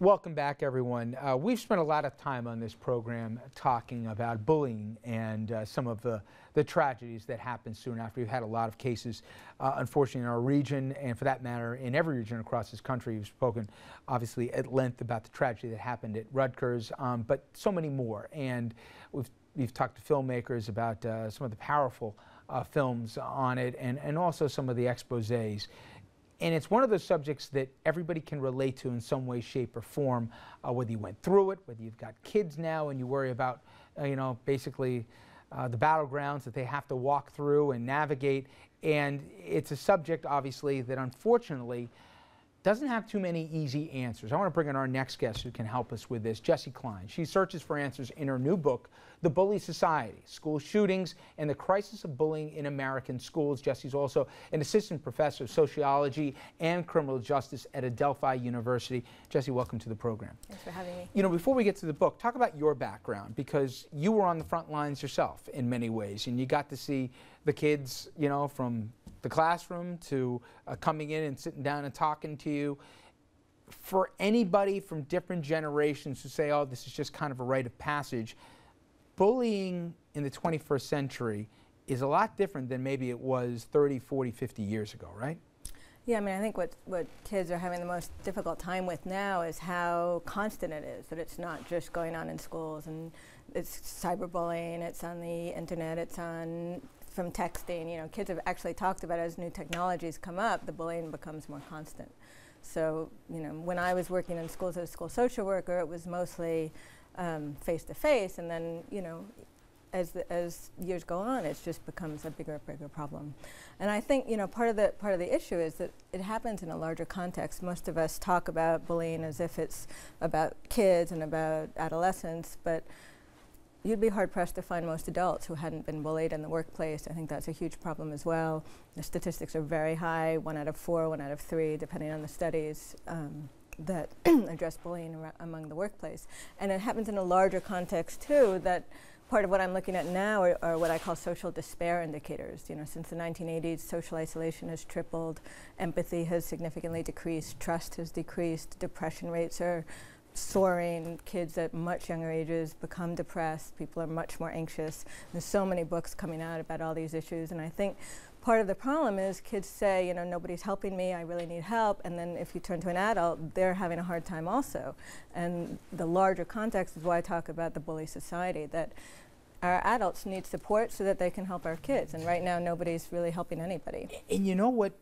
Welcome back, everyone. We've spent a lot of time on this program talking about bullying and some of the tragedies that happen soon after. We've had a lot of cases, unfortunately, in our region, and for that matter, in every region across this country. We've spoken, obviously, at length about the tragedy that happened at Rutgers, but so many more. And we've talked to filmmakers about some of the powerful films on it, and also some of the exposés. And it's one of those subjects that everybody can relate to in some way, shape, or form, whether you went through it, whether you've got kids now and you worry about, basically the battlegrounds that they have to walk through and navigate. And it's a subject, obviously, that unfortunately doesn't have too many easy answers. I want to bring in our next guest who can help us with this, Jessie Klein. She searches for answers in her new book, The Bully Society, School Shootings and the Crisis of Bullying in American Schools. Jessie's also an assistant professor of sociology and criminal justice at Adelphi University. Jessie, welcome to the program. Thanks for having me. You know, before we get to the book, talk about your background, because you were on the front lines yourself in many ways, and you got to see the kids, from the classroom to coming in and sitting down and talking to you. For anybody from different generations who say, oh, this is just kind of a rite of passage, bullying in the 21st century is a lot different than maybe it was 30, 40, 50 years ago, right? Yeah, I mean, I think what kids are having the most difficult time with now is how constant it is, that it's not just going on in schools, and it's cyberbullying, it's on the internet, it's on from texting. Kids have actually talked about, as new technologies come up, the bullying becomes more constant. So, when I was working in schools as a school social worker, it was mostly face-to-face, and then, as years go on, it just becomes a bigger problem. And I think, part of the issue is that it happens in a larger context. Most of us talk about bullying as if it's about kids and about adolescents, but you'd be hard-pressed to find most adults who hadn't been bullied in the workplace. I think that's a huge problem as well. The statistics are very high, 1 out of 4, 1 out of 3, depending on the studies that address bullying among the workplace. And it happens in a larger context, too, that part of what I'm looking at now are what I call social despair indicators. Since the 1980s, social isolation has tripled, empathy has significantly decreased, trust has decreased, depression rates are soaring, kids at much younger ages become depressed, people are much more anxious. There's so many books coming out about all these issues, and I think part of the problem is kids say, nobody's helping me, I really need help, and then if you turn to an adult, they're having a hard time also. And the larger context is why I talk about the bully society, that our adults need support so that they can help our kids, and right now nobody's really helping anybody. And you know what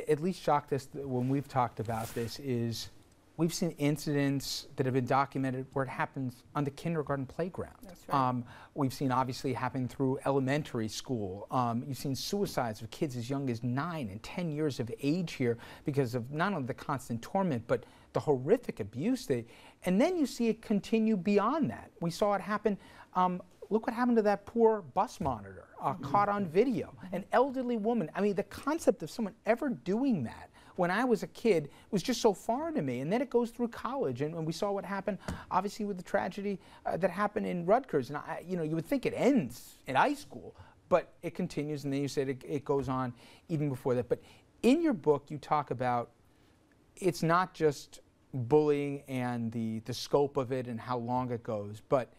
at least shocked us when we've talked about this is we've seen incidents that have been documented where it happens on the kindergarten playground. That's right. We've seen obviously happen through elementary school. You've seen suicides of kids as young as 9 and 10 years of age here because of not only the constant torment, but the horrific abuse. And then you see it continue beyond that. We saw it happen. Look what happened to that poor bus monitor caught on video, an elderly woman. I mean, the concept of someone ever doing that when I was a kid was just so foreign to me. And then it goes through college, and we saw what happened, obviously, with the tragedy that happened in Rutgers. And you would think it ends in high school, but it continues, and then you said it goes on even before that. But in your book, you talk about it's not just bullying and the scope of it and how long it goes, but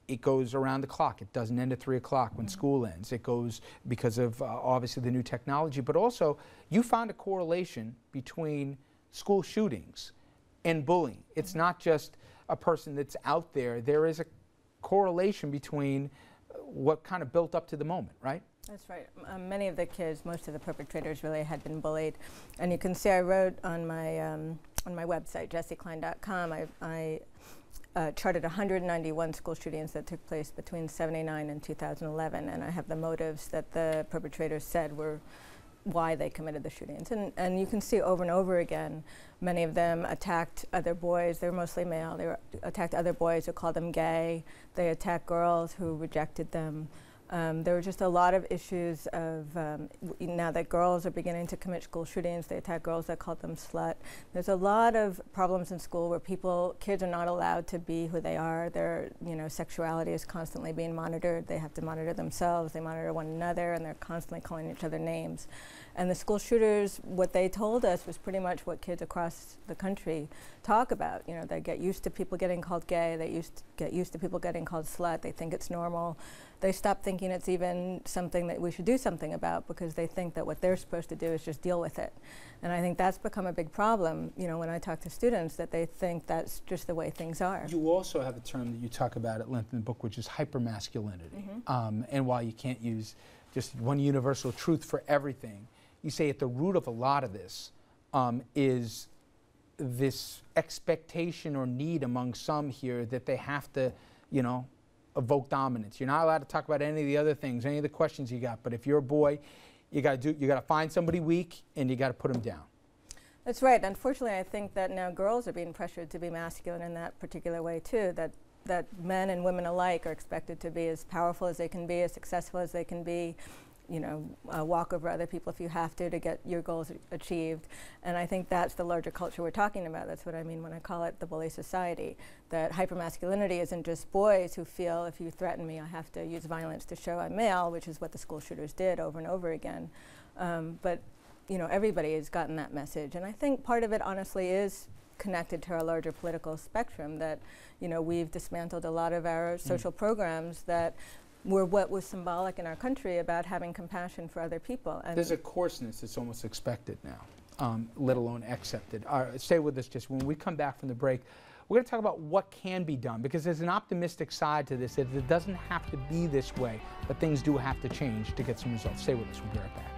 it goes around the clock. It doesn't end at 3 o'clock when school ends. It goes because of obviously the new technology, but also you found a correlation between school shootings and bullying. It's not just a person that's out there. There is a correlation between what kind of built up to the moment, right? That's right. Many of the kids, most of the perpetrators really had been bullied. And you can see I wrote on my website, jessieklein.com, I charted 191 school shootings that took place between '79 and 2011, and I have the motives that the perpetrators said were why they committed the shootings. And you can see over and over again, many of them attacked other boys. They were mostly male. They attacked other boys who called them gay. They attacked girls who rejected them. There were just a lot of issues of, now that girls are beginning to commit school shootings, they attack girls that called them slut. There's a lot of problems in school where kids are not allowed to be who they are. Their, sexuality is constantly being monitored. They have to monitor themselves, they monitor one another, and they're constantly calling each other names. And the school shooters, what they told us was pretty much what kids across the country talk about. You know, they get used to people getting called gay, they get used to people getting called slut, they think it's normal. They stop thinking it's even something that we should do something about, because they think that what they're supposed to do is just deal with it. And I think that's become a big problem, you know, when I talk to students, that they think that's just the way things are. You also have a term that you talk about at length in the book, which is hypermasculinity. And while you can't use just one universal truth for everything, you say at the root of a lot of this is this expectation or need among some here that they have to, you know, evoke dominance. You're not allowed to talk about any of the other things, any of the questions you got, but if you're a boy, you got to find somebody weak and you got to put them down. That's right. Unfortunately, I think that now girls are being pressured to be masculine in that particular way too, that men and women alike are expected to be as powerful as they can be, as successful as they can be, you know, walk over other people if you have to get your goals achieved. And I think that's the larger culture we're talking about. That's what I mean when I call it the bully society. That hypermasculinity isn't just boys who feel, if you threaten me, I have to use violence to show I'm male, which is what the school shooters did over and over again. But, you know, everybody has gotten that message. And I think part of it, honestly, is connected to our larger political spectrum, that, you know, we've dismantled a lot of our social programs that were what was symbolic in our country about having compassion for other people. And there's a coarseness that's almost expected now, let alone accepted. Stay with us. Just when we come back from the break, we're going to talk about what can be done, because there's an optimistic side to this, that it doesn't have to be this way, but things do have to change to get some results. Stay with us. We'll be right back.